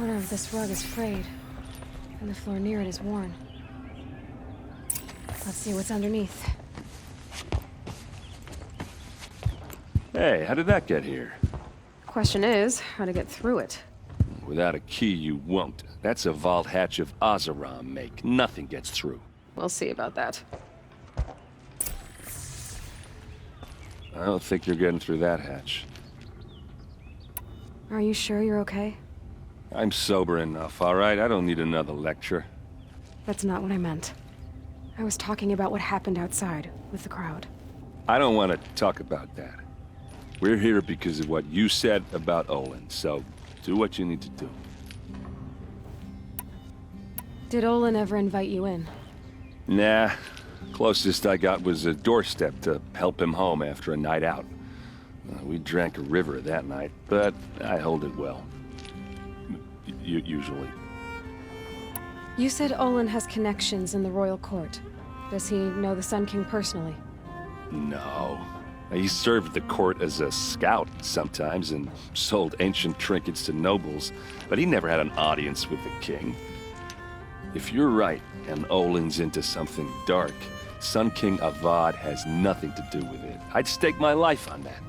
corner of this rug is frayed, and the floor near it is worn. Let's see what's underneath. Hey, how did that get here? Question is, how to get through it. Without a key, you won't. That's a vault hatch of Oseram make. Nothing gets through. We'll see about that. I don't think you're getting through that hatch. Are you sure you're okay? I'm sober enough, all right? I don't need another lecture. That's not what I meant. I was talking about what happened outside, with the crowd. I don't want to talk about that. We're here because of what you said about Olin, so do what you need to do. Did Olin ever invite you in? Nah. Closest I got was a doorstep to help him home after a night out. We drank a river that night, but I hold it well. Usually. You said Olin has connections in the royal court. Does he know the Sun King personally? No. He served the court as a scout sometimes and sold ancient trinkets to nobles, but he never had an audience with the king. If you're right, and Olin's into something dark, Sun King Avad has nothing to do with it. I'd stake my life on that.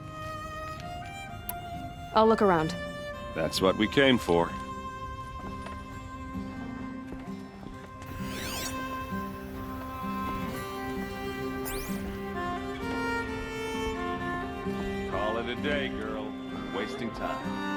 I'll look around. That's what we came for. Call it a day, girl. We're wasting time.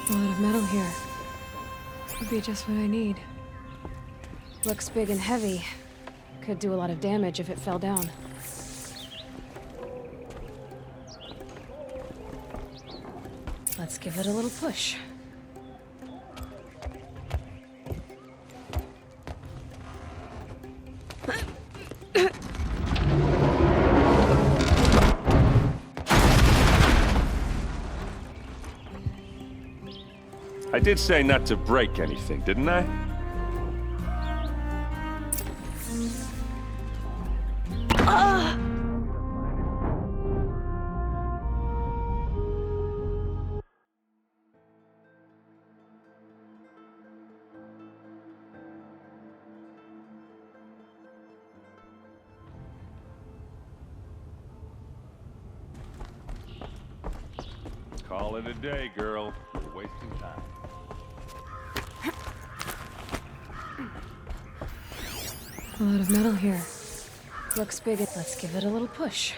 A lot of metal here. Could be just what I need. Looks big and heavy. Could do a lot of damage if it fell down. Let's give it a little push. I did say not to break anything, didn't I? Call it a day, girl. We're wasting time. A lot of metal here. Looks big. Let's give it a little push.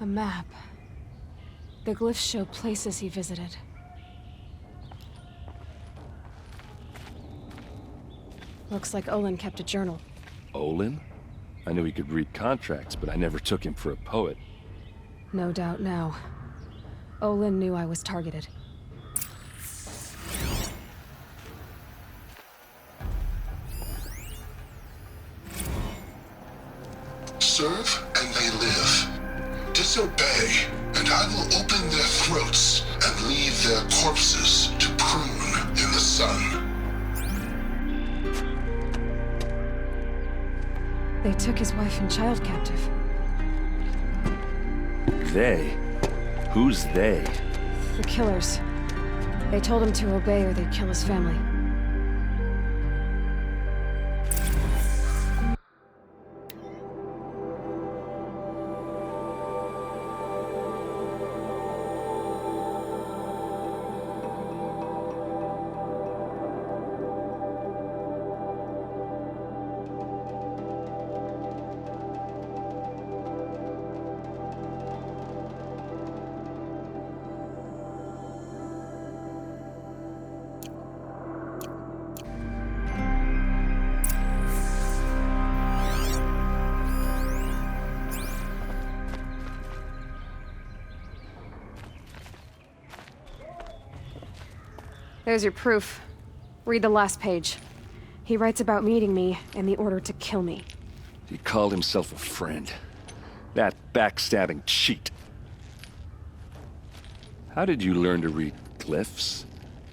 A map. The glyphs show places he visited. Looks like Olin kept a journal. Olin? I knew he could read contracts, but I never took him for a poet. No doubt now. Olin knew I was targeted. Serve and they live. Disobey, and I will open their throats and leave their corpses to prune in the sun. They took his wife and child captive. They? Who's they? The killers. They told him to obey or they'd kill his family. There's your proof. Read the last page. He writes about meeting me in the order to kill me. He called himself a friend. That backstabbing cheat. How did you learn to read glyphs?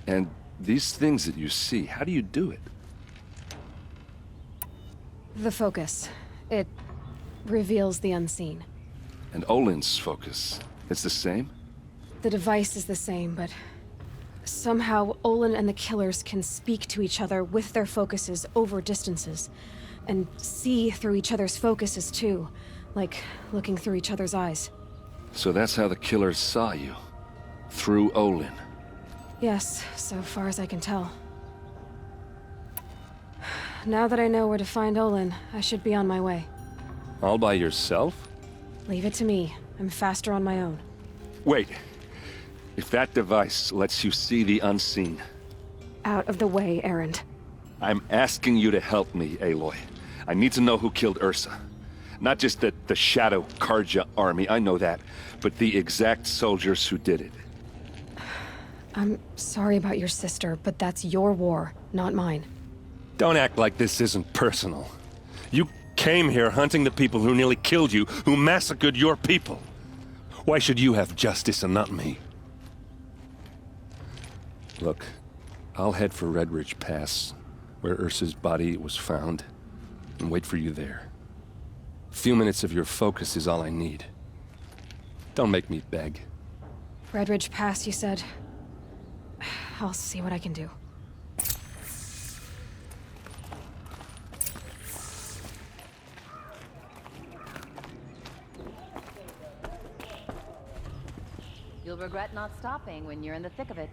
And these things that you see, how do you do it? The focus. It reveals the unseen. And Olin's focus, it's the same? The device is the same, but somehow Olin and the killers can speak to each other with their focuses over distances. And see through each other's focuses too. Like looking through each other's eyes. So that's how the killers saw you. Through Olin. Yes, so far as I can tell. Now that I know where to find Olin, I should be on my way. All by yourself? Leave it to me. I'm faster on my own. Wait. If that device lets you see the unseen... Out of the way, Erend. I'm asking you to help me, Aloy. I need to know who killed Ursa. Not just the Shadow Karja army, I know that, but the exact soldiers who did it. I'm sorry about your sister, but that's your war, not mine. Don't act like this isn't personal. You came here hunting the people who nearly killed you, who massacred your people. Why should you have justice and not me? Look, I'll head for Redridge Pass, where Ursa's body was found, and wait for you there. A few minutes of your focus is all I need. Don't make me beg. Redridge Pass, you said? I'll see what I can do. You'll regret not stopping when you're in the thick of it.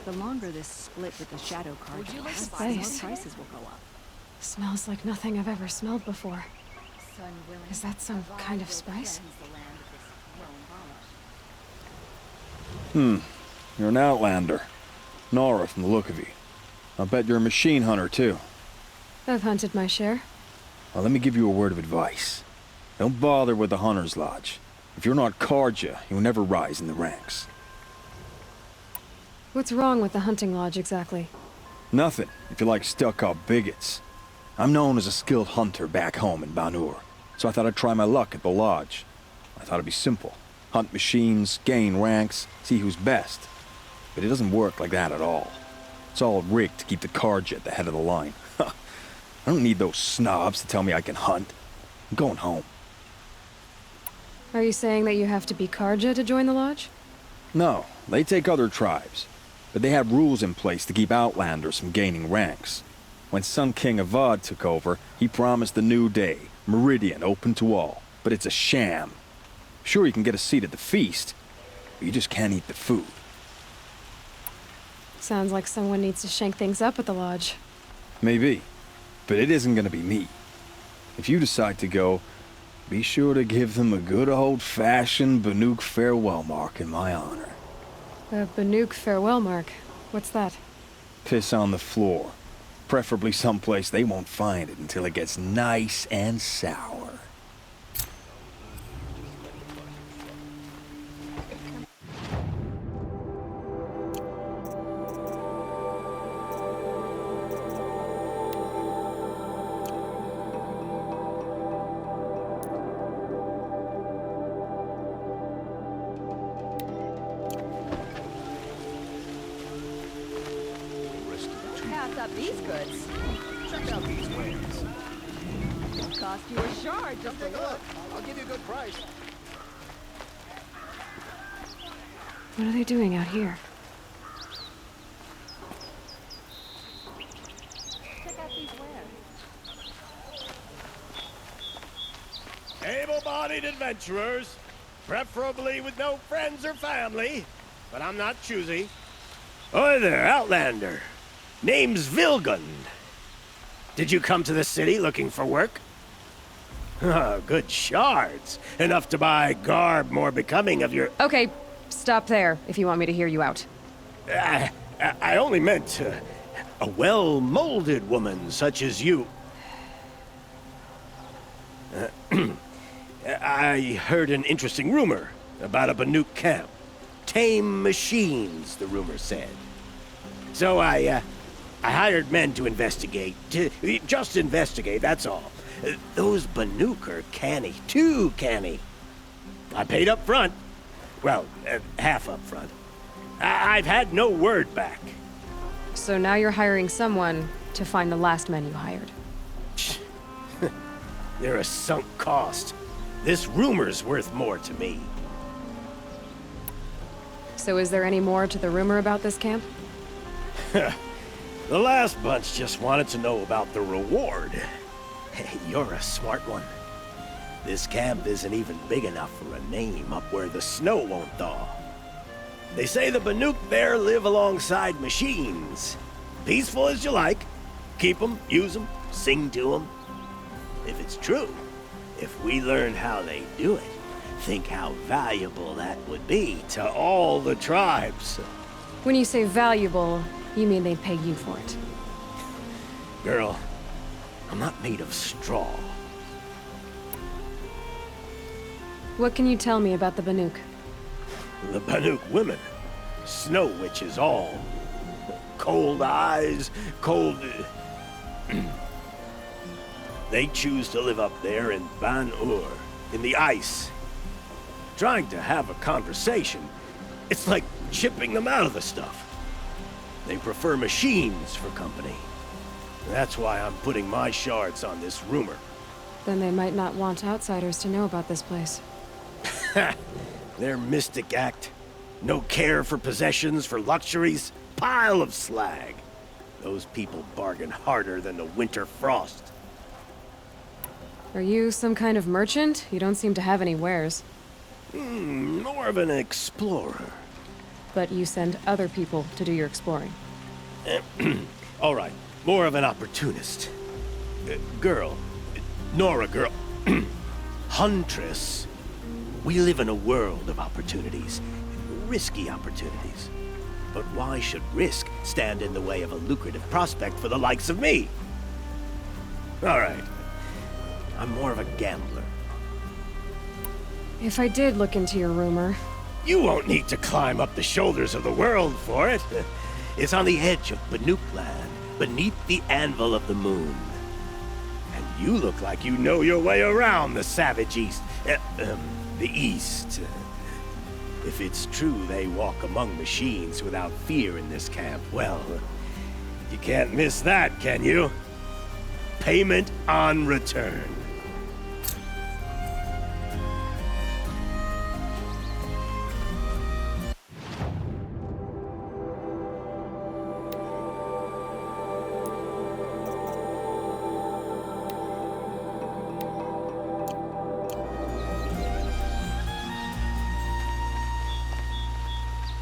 The longer this split with the Shadow Card lasts, the more Nice. prices will go up. Smells like nothing I've ever smelled before. Is that some kind of spice? You're an outlander. Nora from the look of you. I'll bet you're a machine hunter, too. I've hunted my share. Well, let me give you a word of advice. Don't bother with the Hunter's Lodge. If you're not Karja, you'll never rise in the ranks. What's wrong with the hunting lodge, exactly? Nothing, if you like stuck-up bigots. I'm known as a skilled hunter back home in Banur, so I thought I'd try my luck at the lodge. I thought it'd be simple. Hunt machines, gain ranks, see who's best. But it doesn't work like that at all. It's all rigged to keep the Karja at the head of the line. I don't need those snobs to tell me I can hunt. I'm going home. Are you saying that you have to be Karja to join the lodge? No, they take other tribes. But they have rules in place to keep outlanders from gaining ranks. When Sun King Avad took over, he promised a new day, Meridian open to all. But it's a sham. Sure, you can get a seat at the feast, but you just can't eat the food. Sounds like someone needs to shank things up at the lodge. Maybe, but it isn't gonna be me. If you decide to go, be sure to give them a good old-fashioned Banuk farewell mark in my honor. The Banuk farewell mark. What's that? Piss on the floor. Preferably someplace they won't find it until it gets nice and sour. What's up these goods? Check out these wares. Cost you a shard just to Take a look. look. I'll give you a good price. What are they doing out here? Check out these wares. Able-bodied adventurers, preferably with no friends or family, but I'm not choosy. Oi there, Outlander. Name's Vilgun. Did you come to the city looking for work? Good shards. Enough to buy garb more becoming of your... Okay, stop there if you want me to hear you out. I only meant a well-molded woman such as you. I heard an interesting rumor about a Banuk camp. Tame machines, the rumor said. So I hired men to investigate. Just investigate, that's all. Those Banuk are canny, too canny. I paid up front. Well, half up front. I've had no word back. So now you're hiring someone to find the last men you hired. They're a sunk cost. This rumor's worth more to me. So is there any more to the rumor about this camp? The last bunch just wanted to know about the reward. Hey, you're a smart one. This camp isn't even big enough for a name up where the snow won't thaw. They say the Banuk there live alongside machines. Peaceful as you like. Keep them, use them, sing to them. If it's true, if we learn how they do it, think how valuable that would be to all the tribes. When you say valuable, you mean they'd pay you for it. Girl, I'm not made of straw. What can you tell me about the Banuk? The Banuk women, snow witches all. Cold eyes, cold... They choose to live up there in Ban-Ur, in the ice. Trying to have a conversation, it's like chipping them out of the stuff. They prefer machines for company. That's why I'm putting my shards on this rumor. Then they might not want outsiders to know about this place. Their mystic act. No care for possessions, for luxuries. Pile of slag. Those people bargain harder than the winter frost. Are you some kind of merchant? You don't seem to have any wares. More of an explorer. But you send other people to do your exploring. All right, more of an opportunist. Girl. Nora girl. Huntress. We live in a world of opportunities. Risky opportunities. But why should risk stand in the way of a lucrative prospect for the likes of me? All right. I'm more of a gambler. If I did look into your rumor... You won't need to climb up the shoulders of the world for it. It's on the edge of Banuk land, beneath the anvil of the moon. And you look like you know your way around the savage east. The east. If it's true they walk among machines without fear in this camp, well, you can't miss that, can you? Payment on return.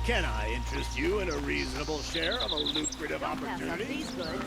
Can I interest you in a reasonable share of a lucrative Pass up opportunity? these goods.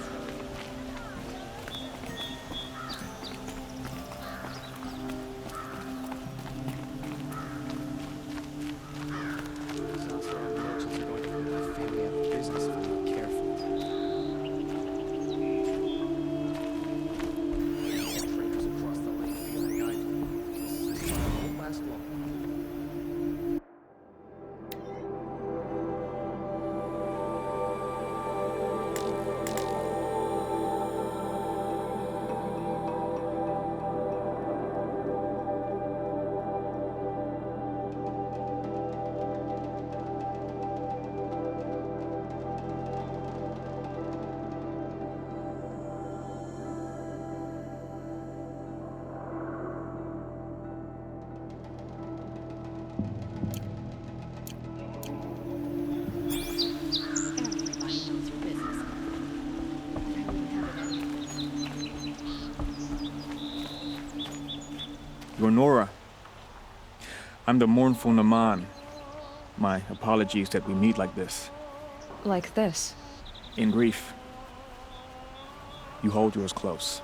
Nora. I'm the mournful Naman. My apologies that we meet like this. Like this. In grief. You hold yours close,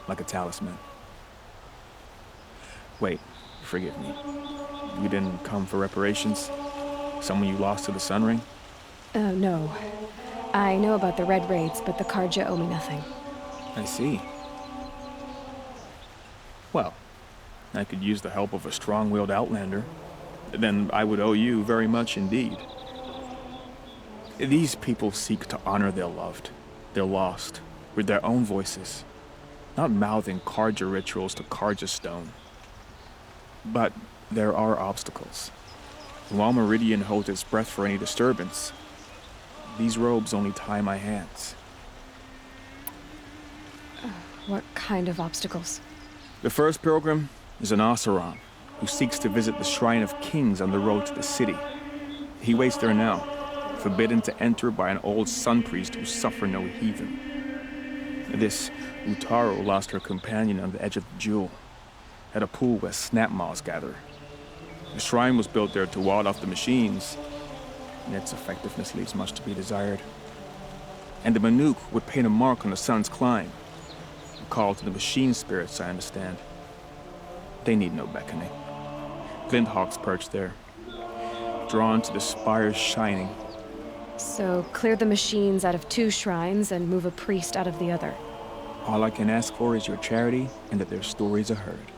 like a talisman. Wait, forgive me. You didn't come for reparations? Someone you lost to the Sun Ring? No. I know about the Red Raids, but the Karja owe me nothing. I see. Well, I could use the help of a strong-willed outlander. Then I would owe you very much indeed. These people seek to honor their loved, their lost, with their own voices, not mouthing Karja rituals to Karja stone. But there are obstacles. While Meridian holds its breath for any disturbance, these robes only tie my hands. What kind of obstacles? The first pilgrim is an Oseram who seeks to visit the Shrine of Kings on the road to the city. He waits there now, forbidden to enter by an old sun priest who suffer no heathen. This Utaro lost her companion on the edge of the jewel, at a pool where snap moths gather. The shrine was built there to ward off the machines, and its effectiveness leaves much to be desired. And the Manuk would paint a mark on the sun's climb, a call to the machine spirits, I understand. They need no beckoning. Glinthawks perch there, drawn to the spire's shining. So, clear the machines out of 2 shrines and move a priest out of the other. All I can ask for is your charity and that their stories are heard.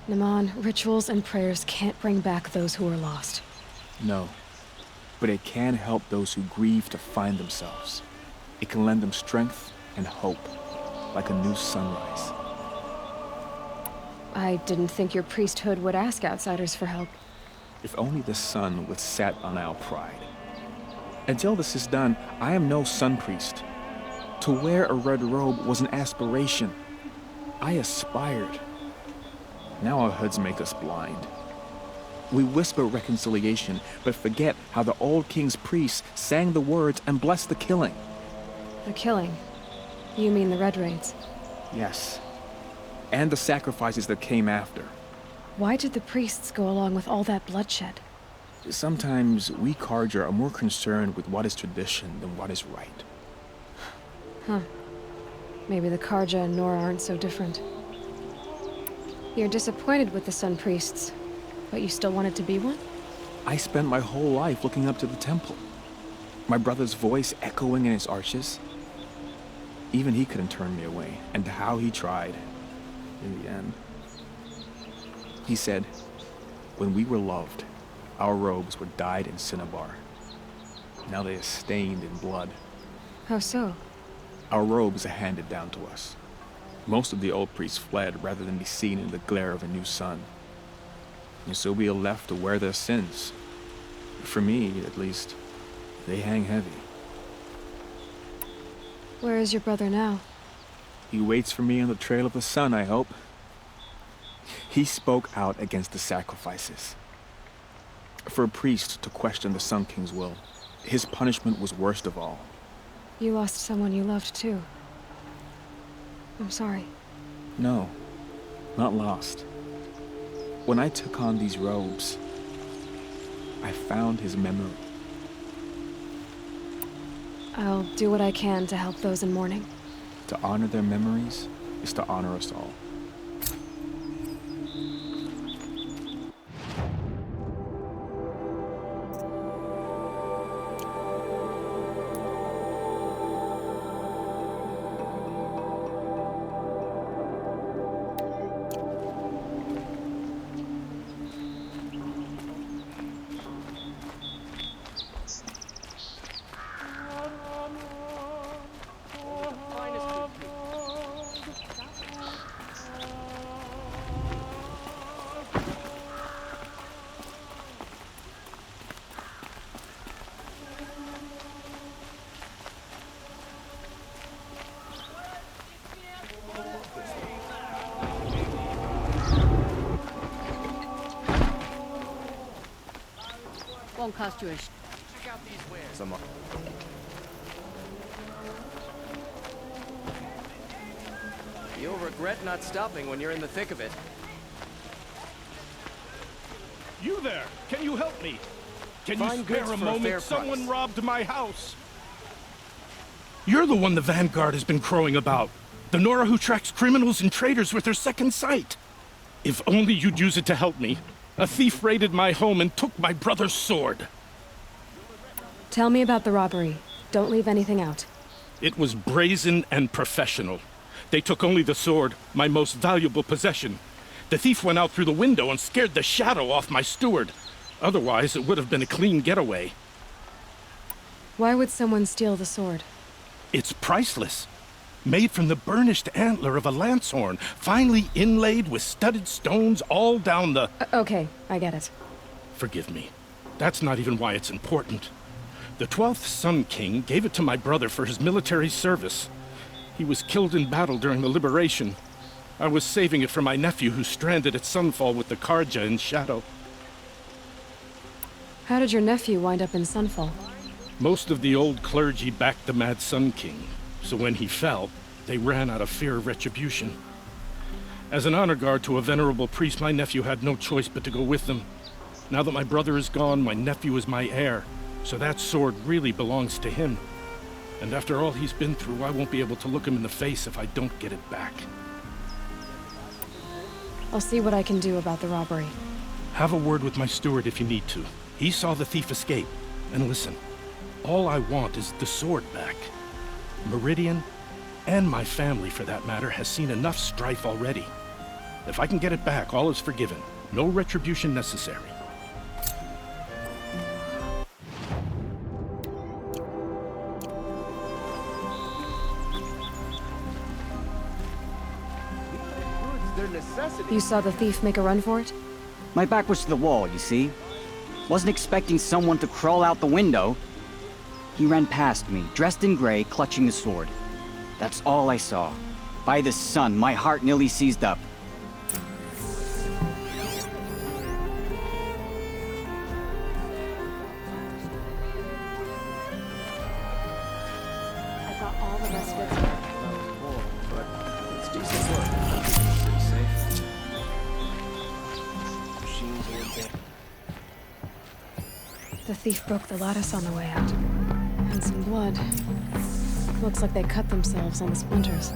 Naman, rituals and prayers can't bring back those who are lost. No, but it can help those who grieve to find themselves. It can lend them strength and hope, like a new sunrise. I didn't think your priesthood would ask outsiders for help. If only the sun would set on our pride. Until this is done, I am no sun priest. To wear a red robe was an aspiration. I aspired. Now our hoods make us blind. We whisper reconciliation, but forget how the old king's priests sang the words and blessed the killing. The killing? You mean the Red Raids? Yes. And the sacrifices that came after. Why did the priests go along with all that bloodshed? Sometimes we Karja are more concerned with what is tradition than what is right. Huh. Maybe the Karja and Nora aren't so different. You're disappointed with the Sun Priests, but you still wanted to be one? I spent my whole life looking up to the temple. My brother's voice echoing in its arches. Even he couldn't turn me away, and how he tried. In the end. He said, when we were loved, our robes were dyed in cinnabar. Now they are stained in blood. How so? Our robes are handed down to us. Most of the old priests fled rather than be seen in the glare of a new sun. And so we are left to wear their sins. For me, at least, they hang heavy. Where is your brother now? He waits for me on the trail of the sun, I hope. He spoke out against the sacrifices. For a priest to question the Sun King's will, his punishment was worst of all. You lost someone you loved too. I'm sorry. No, not lost. When I took on these robes, I found his memory. I'll do what I can to help those in mourning. To honor their memories is to honor us all. Won't cost you a Check out these wares. You'll regret not stopping when you're in the thick of it. You there! Can you help me? Can Find you spare goods a for a fair moment? Someone price. robbed my house. You're the one the Vanguard has been crowing about. The Nora who tracks criminals and traitors with her second sight. If only you'd use it to help me. A thief raided my home and took my brother's sword. Tell me about the robbery. Don't leave anything out. It was brazen and professional. They took only the sword, my most valuable possession. The thief went out through the window and scared the shadow off my steward. Otherwise, it would have been a clean getaway. Why would someone steal the sword? It's priceless. Made from the burnished antler of a lancehorn, finely inlaid with studded stones all down the... Okay, I get it. Forgive me. That's not even why it's important. The 12th Sun King gave it to my brother for his military service. He was killed in battle during the Liberation. I was saving it for my nephew who's stranded at Sunfall with the Karja in Shadow. How did your nephew wind up in Sunfall? Most of the old clergy backed the Mad Sun King, so when he fell, they ran out of fear of retribution. As an honor guard to a venerable priest, my nephew had no choice but to go with them. Now that my brother is gone, my nephew is my heir, so that sword really belongs to him. And after all he's been through, I won't be able to look him in the face if I don't get it back. I'll see what I can do about the robbery. Have a word with my steward if you need to. He saw the thief escape. And listen, all I want is the sword back. Meridian, and my family for that matter, has seen enough strife already. If I can get it back, all is forgiven. No retribution necessary. You saw the thief make a run for it? My back was to the wall, you see? Wasn't expecting someone to crawl out the window. He ran past me, dressed in gray, clutching the sword. That's all I saw. By the sun, my heart nearly seized up. I've got all the rest of it. It's decent work. Pretty safe. Machines are in there. The thief broke the lattice on the way out. And some blood. Looks like they cut themselves on the splinters.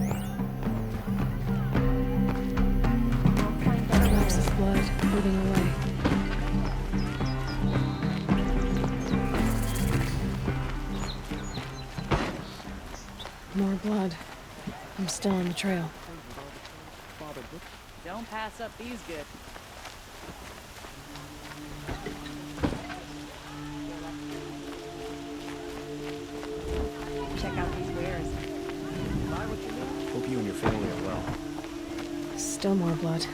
Drops of blood moving away. More blood. I'm still on the trail. Don't pass up these good. Check out these wares. Buy what you need. Hope you and your family are well. Still more blood.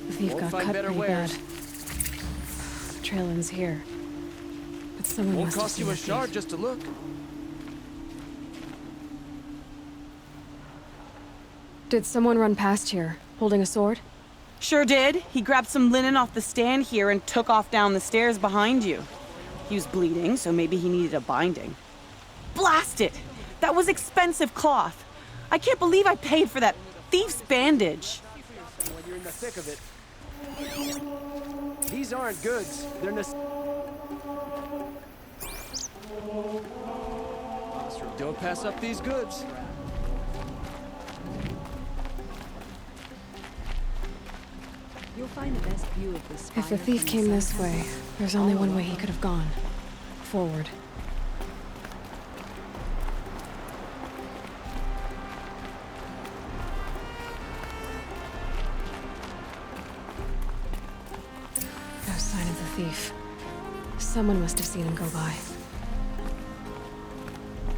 The thief Won't got find cut better pretty bad. wares. The trail ends here. But someone Won't must have cost seen you a the thief. shard just to look. Did someone run past here, holding a sword? Sure did. He grabbed some linen off the stand here and took off down the stairs behind you. He was bleeding, so maybe he needed a binding. Blast it! That was expensive cloth. I can't believe I paid for that thief's bandage. When you're in the thick of it. These aren't goods. They're Don't pass up these goods. You'll find the best view of the spire. If the thief from came the this sunset. way, there's only one way he could have gone. Forward. No sign of the thief. Someone must have seen him go by.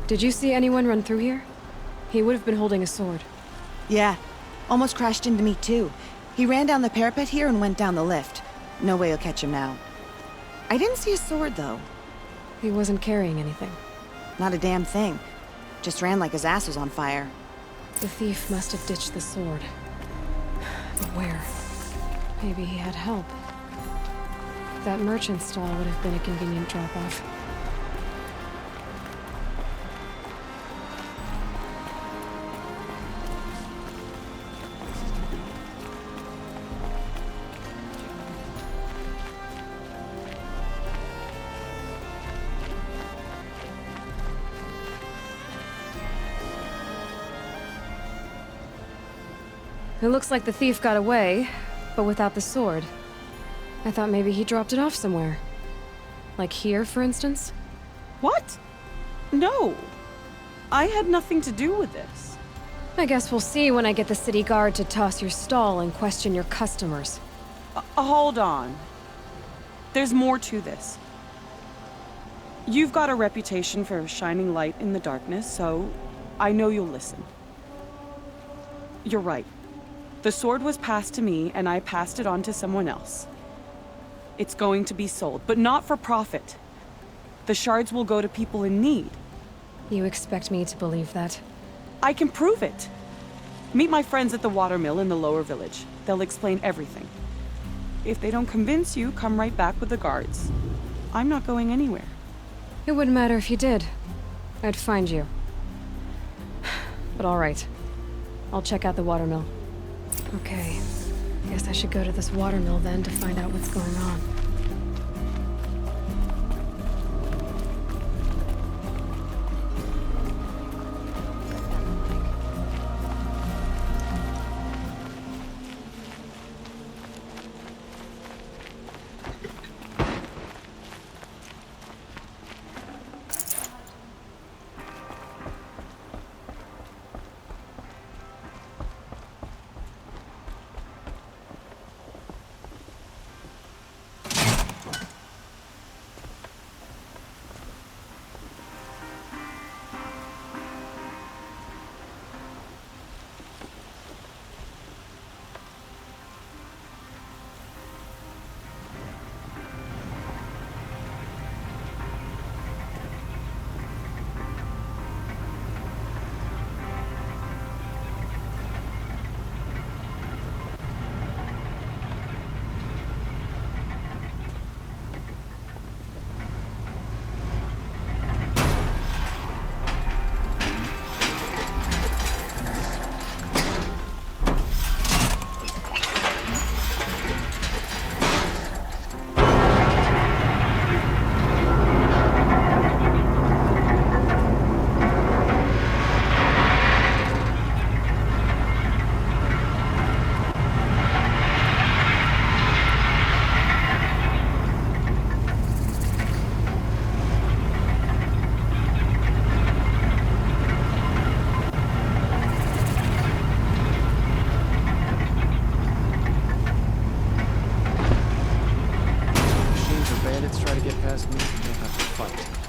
Did you see anyone run through here? He would have been holding a sword. Yeah. Almost crashed into me, too. He ran down the parapet here and went down the lift. No way you'll catch him now. I didn't see a sword, though. He wasn't carrying anything. Not a damn thing. Just ran like his ass was on fire. The thief must have ditched the sword. But where? Maybe he had help. That merchant stall would have been a convenient drop-off. It looks like the thief got away, but without the sword. I thought maybe he dropped it off somewhere. Like here, for instance? What? No. I had nothing to do with this. I guess we'll see when I get the city guard to toss your stall and question your customers. Hold on. There's more to this. You've got a reputation for shining light in the darkness, so I know you'll listen. You're right. The sword was passed to me, and I passed it on to someone else. It's going to be sold, but not for profit. The shards will go to people in need. You expect me to believe that? I can prove it. Meet my friends at the watermill in the lower village. They'll explain everything. If they don't convince you, come right back with the guards. I'm not going anywhere. It wouldn't matter if you did. I'd find you. But all right. I'll check out the watermill. Okay. Guess I should go to this watermill then to find out what's going on.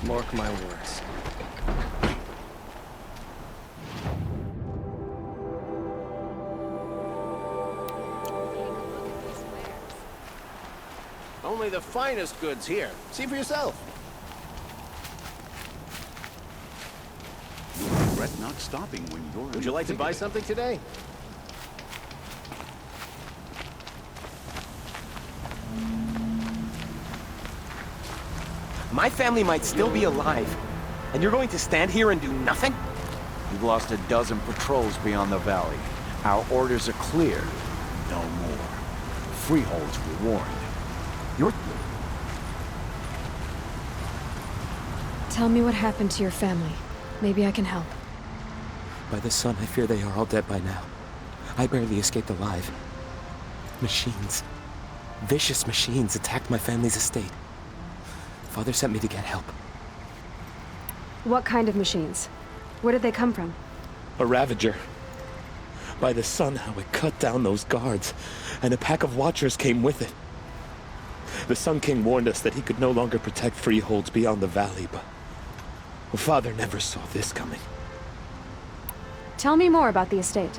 Mark my words. Only the finest goods here. See for yourself. You'll regret not stopping when you're... Would you like to buy something today? My family might still be alive, and you're going to stand here and do nothing? You've lost a dozen patrols beyond the valley. Our orders are clear. No more. Freeholds were warned. You're... Tell me what happened to your family. Maybe I can help. By the sun, I fear they are all dead by now. I barely escaped alive. Machines. Vicious machines attacked my family's estate. Father sent me to get help. What kind of machines? Where did they come from? A Ravager. By the sun, how it cut down those guards, and a pack of watchers came with it. The Sun King warned us that he could no longer protect freeholds beyond the valley, but... Father never saw this coming. Tell me more about the estate.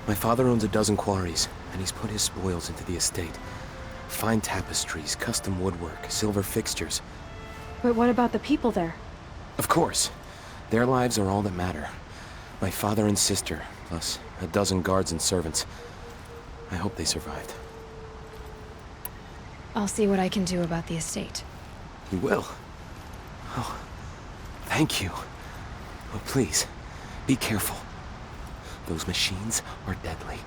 My father owns a dozen quarries, and he's put his spoils into the estate. Fine tapestries, custom woodwork, silver fixtures. But what about the people there? Of course. Their lives are all that matter. My father and sister, plus a dozen guards and servants. I hope they survived. I'll see what I can do about the estate. You will? Oh, thank you. Oh, please, be careful. Those machines are deadly.